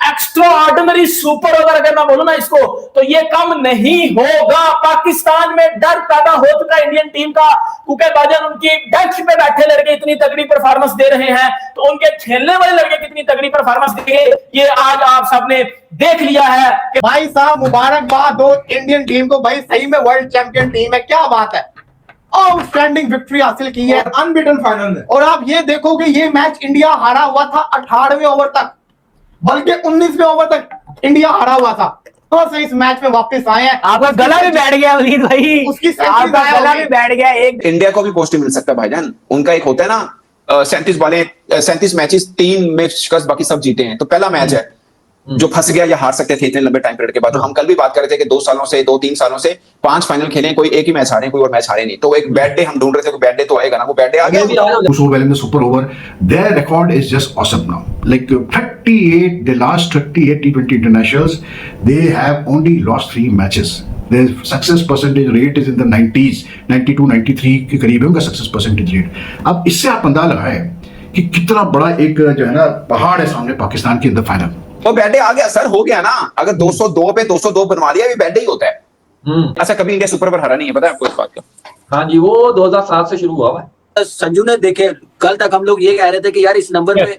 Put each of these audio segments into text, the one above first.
Extra ordinary super over अगर मैं बोलूं ना इसको, तो ये कम नहीं होगा। पाकिस्तान में डर पैदा हो चुका इंडियन टीम का, क्योंकि भाईजान उनकी बेंच पे बैठे लड़के इतनी तगड़ी परफॉर्मेंस दे रहे हैं, तो उनके खेलने वाले लड़के कितनी तगड़ी परफॉर्मेंस देंगे ये आज आप सबने देख लिया है। कि भाई साहब मुबारकबाद हो इंडियन टीम को, भाई सही में वर्ल्ड चैंपियन टीम है, क्या बात है, आउटस्टैंडिंग विक्ट्री हासिल की है, अनबीटन फाइनल में। और आप ये देखोगे ये मैच इंडिया हारा हुआ था 18वें ओवर तक, बल्कि 19वें ओवर तक इंडिया हारा हुआ था, तो से इस मैच में वापस आए हैं। आपका गला भी बैठ गया वलीद भाई, उसकी आपका गला भी बैठ गया। एक इंडिया को भी पॉजिटिव मिल सकता है भाईजान, उनका एक होता है ना 37 मैचेस 3 में शिकस्त बाकी सब जीते हैं, तो पहला मैच है जो फंस गया या हार सकते थे इतने लंबे टाइम पीरियड के बाद। तो हम कल भी बात कर रहे थे कि 2-3 सालों से 5 फाइनल खेले, कोई एक ही मैच हारे, कोई और मैच हारे नहीं, तो एक बैड डे हम ढूंढ रहे थे, बैड डे तो आएगा ना, वो बैड डे आ गया। So well in the super over, their record is just awesome now. Like 38, the last 38 T20 internationals, they have only lost 3 matches. Their success percentage rate is in the 90s, 92, 93 के करीब है उनका success percentage rate. अब इससे आप अंदाजा लगाएं कि कितना बड़ा एक जो है ना पहाड़ है सामने पाकिस्तान के अंदर फाइनल। तो बैडे आ गया सर, हो गया ना, अगर 202 पे 202 बनवा लिया ये बैडे ही होता है। अच्छा, कभी इंडिया सुपर ओवर हारा नहीं है, पता है आपको इस बात का? हाँ जी, वो 2007 से शुरू हुआ है। संजू ने देखे, कल तक हम लोग ये कह रहे थे कि यार इस नंबर पे,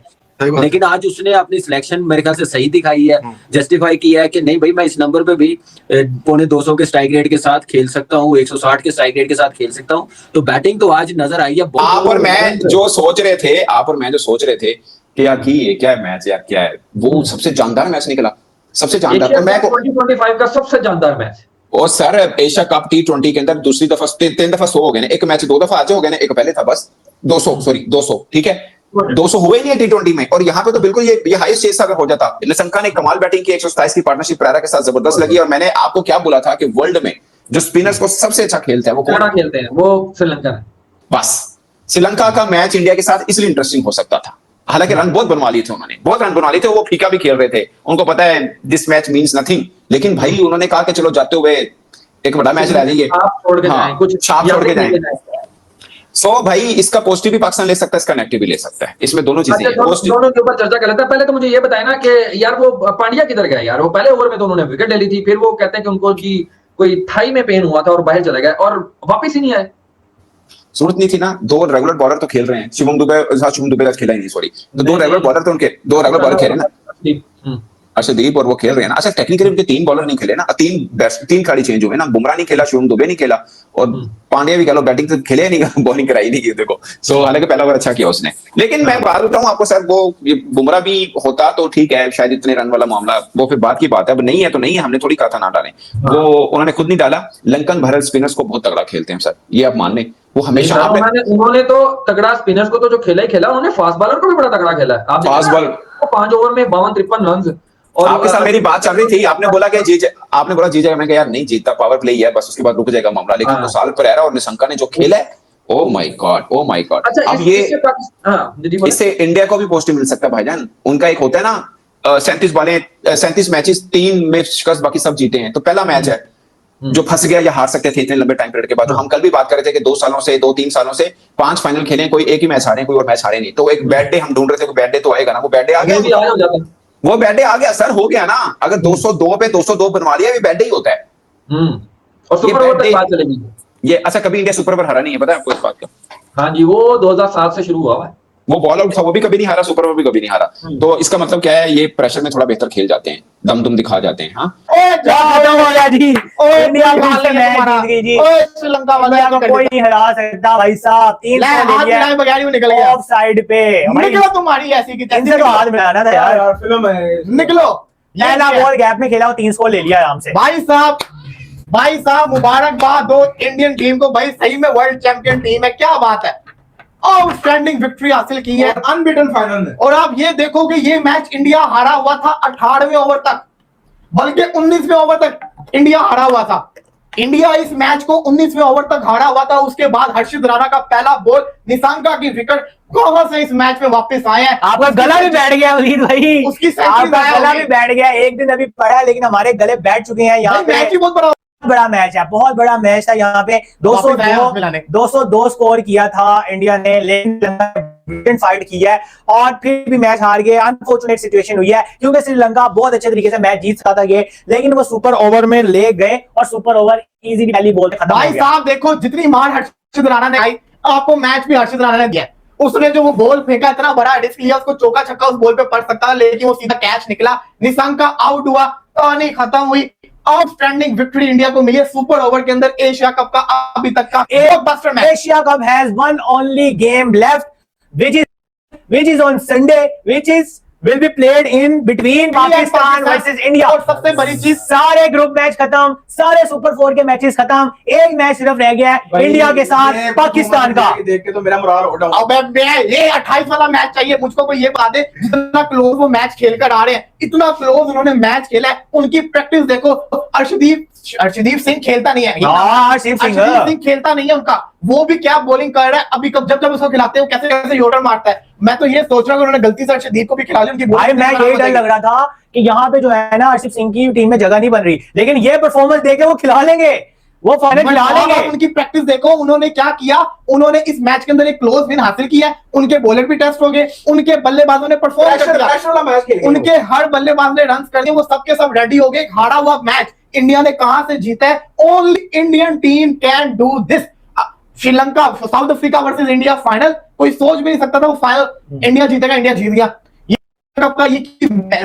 लेकिन आज उसने अपनी सिलेक्शन मेरे ख्याल से सही दिखाई है, जस्टिफाई किया है कि नहीं भाई मैं इस नंबर पे भी 250 के स्ट्राइक रेट के साथ खेल सकता हूँ, 160 के स्ट्राइक रेट के साथ खेल सकता हूँ। तो बैटिंग तो आज नजर आई है। आप और मैं जो सोच रहे थे कि यार ये क्या है मैच, यार क्या है, वो सबसे जानदार मैच निकला, सबसे जानदार। तो मैं 2025 का सबसे जानदार मैच। और सर एशिया कप T20 के अंदर दूसरी दफा 3 दफा 100 हो गए ना, एक मैच 2 दफा आज हो गए ना, एक पहले था बस 200, ठीक है, 200 हुए नहीं है T20 में। और यहाँ पे तो बिल्कुल ये हाईएस्ट चेस अगर हो जाता। लसंका ने कमाल बैटिंग की, 127 की पार्टनरशिप पेरेरा के साथ जबरदस्त लगी। और मैंने आपको क्या बोला था कि वर्ल्ड में जो स्पिनर्स को सबसे अच्छा खेलता है वो कौन खेलते हैं, वो श्रीलंका है। बस श्रीलंका का मैच इंडिया के साथ इसलिए इंटरेस्टिंग हो सकता था। हालांकि रन बहुत बनवा लिए थे उन्होंने, बहुत रन बनवा लिए थे, वो फीका भी खेल रहे थे, उनको पता है दिस मैच मींस नथिंग, लेकिन भाई उन्होंने कहा कि चलो जाते हुए एक बड़ा मैच ला लेंगे, कुछ छाप छोड़ के जाएंगे। सो भाई इसका पॉजिटिव भी पाकिस्तान ले सकता है, इसका नेगेटिव भी ले सकता है, इसमें दोनों चीजें हैं। दोनों के ऊपर चर्चा कर लेते हैं। पहले तो मुझे ये बताया ना कि यार वो पांड्या किधर गया यार, वो पहले ओवर में तो उन्होंने विकेट ले ली थी, फिर वो कहते हैं कि उनको जी कोई थाई में पेन हुआ था और बाहर चले गए और वापिस ही नहीं आए। जरूरत नहीं थी ना, 2 रेगुलर बॉलर तो खेल रहे हैं, शुभम दुबे खेला ही नहीं, सॉरी, तो 2 रेगुलर बॉलर तो उनके 2 रेगुलर बॉलर खेले ना, अर्शदीप और वो खेल रहे हैं ना। अच्छा टेक्निकली उनके 3 बॉलर नहीं खेले ना, 3 खिलाड़ी चेंज हुए ना, बुमराह नहीं खेला, शुभम दुबे नहीं खेला, और पांड्या भी कह लो बैटिंग तो खेले नहीं, बॉलिंग कराई नहीं की देखो। सो हालांकि पहला ओवर अच्छा किया उसने, लेकिन मैं बात बताऊं आपको सर, वो बुमराह भी होता तो ठीक है, शायद इतने रन वाला मामला वो फिर बात की बात है, अब नहीं है तो नहीं है, हमने थोड़ी कहा था ना डालें, वो उन्होंने खुद नहीं डाला। लंकन भरत स्पिनर्स को बहुत तगड़ा खेलते हैं सर, ये आप मान लें, वो हमेशा उन्होंने तो तगड़ा स्पिनर्स को तो जो खेला ही खेला, उन्होंने फास्ट बॉलर को भी बड़ा तगड़ा खेला है। फास्ट बॉलर 5 ओवर में 52-53 रन। और आपके साथ मेरी बात चल रही थी, आपने बोला कि आपने बोला जीत जाएगा, मैं कहा यार नहीं जीतता, पावर प्ले ही है बस, उसके बाद रुक जाएगा मामला, लेकिन वो साल पेरेरा और निशंका ने जो खेला है, ओ माय गॉड। अच्छा, अब ये इससे इंडिया को भी पॉजिटिव मिल सकता है भाईजान, उनका एक होता है ना 37 मैचेस 3 में शिकस्त बाकी सब जीते हैं, तो पहला मैच है जो फंस गया या हार सकते थे इतने लंबे टाइम पीरियड के बाद। तो हम कल भी बात कर रहे थे कि 2-3 सालों से 5 फाइनल खेले, कोई एक ही मैच हारे, कोई और मैच हारे नहीं, तो एक बैड डे हम ढूंढ रहे थे, बैड डे तो आएगा ना, वो बैड डे आ गया, वो बैड डे आ गया सर, हो गया ना, अगर 202 पे 202 बनवा लिया ये बैड डे ही होता है। और सुपर ओवर तक बात चलेगी ये। अच्छा, कभी इंडिया सुपर ओवर हारा नहीं है, पता है आपको इस बात का? हाँ जी, वो 2007 से शुरू हुआ है। वो बॉल आउट था, वो भी कभी नहीं हारा, सुपर ओवर भी कभी नहीं हारा। तो इसका मतलब क्या है, ये प्रेशर में थोड़ा बेहतर खेल जाते हैं, दम दिखा जाते हैं। हाँ श्रीलंका वाला कोई नहीं हरा सकता भाई साहब, 300 निकल गया ऑफ साइड पे, निकलो तुम्हारी ऐसी की तैसी, तो हाथ मिलाना था यार, निकलो नैना बॉल गैप में खेला, 300 ले लिया आराम से। भाई साहब मुबारकबाद हो इंडियन टीम को, भाई सही में वर्ल्ड चैंपियन टीम है, क्या बात है, आउटस्टैंडिंग विक्ट्री हासिल की है, अनबीटन फाइनल में। और आप ये देखोगे ये मैच इंडिया हारा हुआ था 18वें ओवर तक, बल्कि 19वें ओवर तक इंडिया हारा हुआ था। इंडिया इस मैच को 19वें ओवर तक हारा हुआ था, उसके बाद हर्षित राणा का पहला बॉल, निशंका की विकेट, कहां से इस मैच में वापस आए हैं। आपका गला भी बैठ गया वलीद भाई, उसकी आपका गला भी बैठ गया, एक दिन अभी पड़ा, लेकिन हमारे गले बैठ चुके हैं। यहाँ मैच ही बहुत बड़ा मैच है, बहुत बड़ा मैच था यहाँ पे, 202 स्कोर किया था इंडिया ने, लेकिन ब्रिलियंट फाइट की है और फिर भी मैच हार गए। अनफॉर्चुनेट सिचुएशन हुई है क्योंकि श्रीलंका बहुत अच्छे तरीके से मैच जीत सकता था ये, लेकिन वो सुपर ओवर में ले गए और सुपर ओवर इजीली पहली बॉल पे खत्म हो भाई गया। साहब देखो, जितनी मार हर्षित राणा ने आई, आपको मैच भी हर्षित राणा ने दिया। उसने जो वो बॉल फेंका, इतना बड़ा रिस्क लिया, उसको चौका छक्का उस बॉल पे पड़ सकता था, लेकिन वो सीधा कैच निकला। निशंक का आउट हुआ, कहानी खत्म हुई। आउटस्टैंडिंग विक्ट्री इंडिया को मिली सुपर ओवर के अंदर एशिया कप का अभी तक का एक buster match. Asia cup has one only game left which is on Sunday, which will be played in between Pakistan versus India। और सबसे बड़ी चीज, सारे ग्रुप मैच खत्म, सारे सुपर 4 के मैचेस खत्म, एक मैच सिर्फ रह गया है इंडिया के साथ पाकिस्तान का। देख के तो मेरा मोराल उठ रहा है। अब ये 28 वाला मैच चाहिए मुझको, कोई ये बता दे जितना क्लोज वो मैच खेल कर आ रहे हैं, इतना क्लोज उन्होंने मैच खेला है। उनकी प्रैक्टिस देखो, अर्शदीप सिंह खेलता नहीं है, अर्शदीप सिंह खेलता नहीं है उनका, वो भी क्या बॉलिंग कर रहा है अभी। कब जब उसको खिलाते हैं कैसे कैसे योर्कर मारता है। मैं तो ये सोच रहा हूँ उन्होंने गलती से अर्शदीप को भी खिला लिया। उनकी भाई मैं यही डर लग रहा था कि यहाँ पे जो है ना अर्शदीप सिंह की टीम में जगह नहीं बन रही, लेकिन ये परफॉर्मेंस देके वो खिला लेंगे, वो फाइनल खिला लेंगे। उनकी प्रैक्टिस देखो, उन्होंने क्या किया, उन्होंने इस मैच के अंदर एक क्लोज विन हासिल किया है। उनके बॉलर भी टेस्ट हो गए, उनके बल्लेबाजों ने परफॉर्म कर दिया, उनके हर बल्लेबाज ने रन कर दिए, वो सबके सब रेडी हो गए। हारा हुआ मैच इंडिया ने कहां से जीता है? Only Indian team can do this. Sri Lanka, south Africa versus India final, कोई सोच भी नहीं सकता था वो फाइनल इंडिया जीतेगा। इंडिया जीत गया। का ये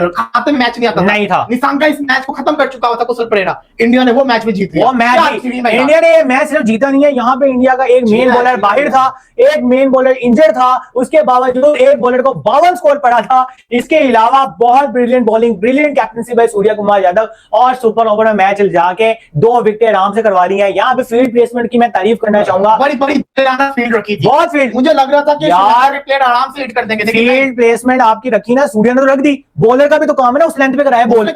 खाते में मैच नहीं आता नहीं था। निशंक का इस मैच को खत्म कर चुका हुआ था कुशल परेरा, इंडिया ने वो मैच भी जीत लिया। वो मैच इंडिया ने ये मैच सिर्फ जीता नहीं है, यहाँ पे इंडिया का एक मेन बॉलर बाहर था, एक मेन बॉलर इंजर्ड था, उसके बावजूद एक बॉलर को 52 स्कोर पड़ा था। इसके अलावा बहुत brilliant bowling, brilliant captaincy by Surya Kumar Yadav और सुपर ओवर में मैच जाके 2 विकेट आराम से करवा ली है। यहाँ पे फील्ड प्लेसमेंट की मैं तारीफ करना चाहूंगा, बड़ी फील्ड रखी थी, बहुत फील्ड। मुझे लग रहा था कि यार प्लेयर आराम से हिट कर देंगे। फील्ड प्लेसमेंट आपकी रखी ना, सूर्य ने तो रख दी, बॉलर का भी तो काम है ना उस लेंथ पे कराया बॉल,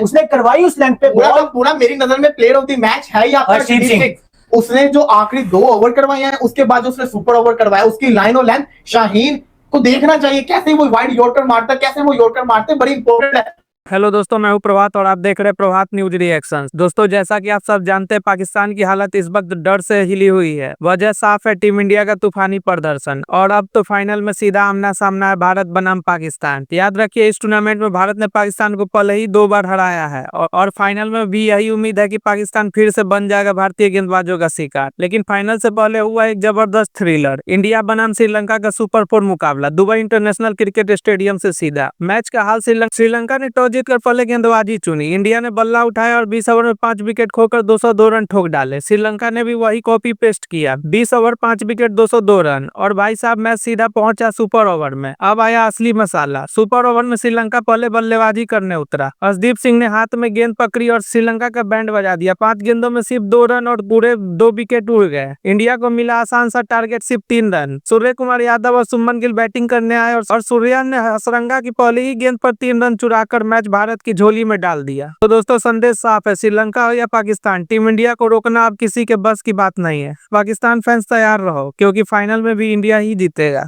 उसने करवाई उस लेंथ पे बॉल। पूरा मेरी नजर में प्लेयर ऑफ द मैच है या हर्षदीप सिंह। उसने जो आखिरी 2 ओवर करवाए हैं, उसके बाद जो उसने सुपर ओवर करवाया, उसकी लाइन और लेंथ शाहीन को देखना चाहिए, कैसे वो वाइड यॉर्कर मारता है, कैसे वो यॉर्कर मारते हैं, बड़ी इंपॉर्टेंट है। हेलो दोस्तों, मैं हूं प्रभात और आप देख रहे हैं प्रभात न्यूज रिएक्शंस। दोस्तों, जैसा कि आप सब जानते हैं, पाकिस्तान की हालत इस वक्त डर से हिली हुई है। वजह साफ है, टीम इंडिया का तूफानी प्रदर्शन और अब तो फाइनल में सीधा आमना सामना है भारत बनाम पाकिस्तान। याद रखिए, इस टूर्नामेंट में भारत ने पाकिस्तान को पहले ही 2 बार हराया है और फाइनल में भी यही उम्मीद है कि पाकिस्तान फिर से बन जाएगा भारतीय गेंदबाजों का शिकार। लेकिन फाइनल से पहले हुआ एक जबरदस्त थ्रिलर, इंडिया बनाम श्रीलंका का सुपर 4 मुकाबला दुबई इंटरनेशनल क्रिकेट स्टेडियम से सीधा। मैच का हाल श्रीलंका ने टॉस जीतकर पहले गेंदबाजी चुनी। इंडिया ने बल्ला उठाया और 20 ओवर में 5 विकेट खोकर 202 रन ठोक डाले। श्रीलंका ने भी वही कॉपी पेस्ट किया, 20 ओवर 5 विकेट 202 रन। और भाई साहब, मैच सीधा पहुंचा सुपर ओवर में। अब आया असली मसाला। सुपर ओवर में श्रीलंका पहले बल्लेबाजी करने उतरा। अर्शदीप सिंह ने हाथ में गेंद पकड़ी और श्रीलंका का बैंड बजा दिया। 5 गेंदों में सिर्फ 2 रन और पूरे 2 विकेट उड़ गए। इंडिया को मिला आसान सा टारगेट, सिर्फ 3 रन। सूर्य कुमार यादव और शुभमन गिल बैटिंग करने आए और सूर्या ने हसरंगा की पहली ही गेंद पर 3 रन चुराकर मैच भारत की झोली में डाल दिया। तो दोस्तों, संदेश साफ है, श्रीलंका हो या पाकिस्तान, टीम इंडिया को रोकना अब किसी के बस की बात नहीं है। पाकिस्तान फैंस तैयार रहो, क्योंकि फाइनल में भी इंडिया ही जीतेगा।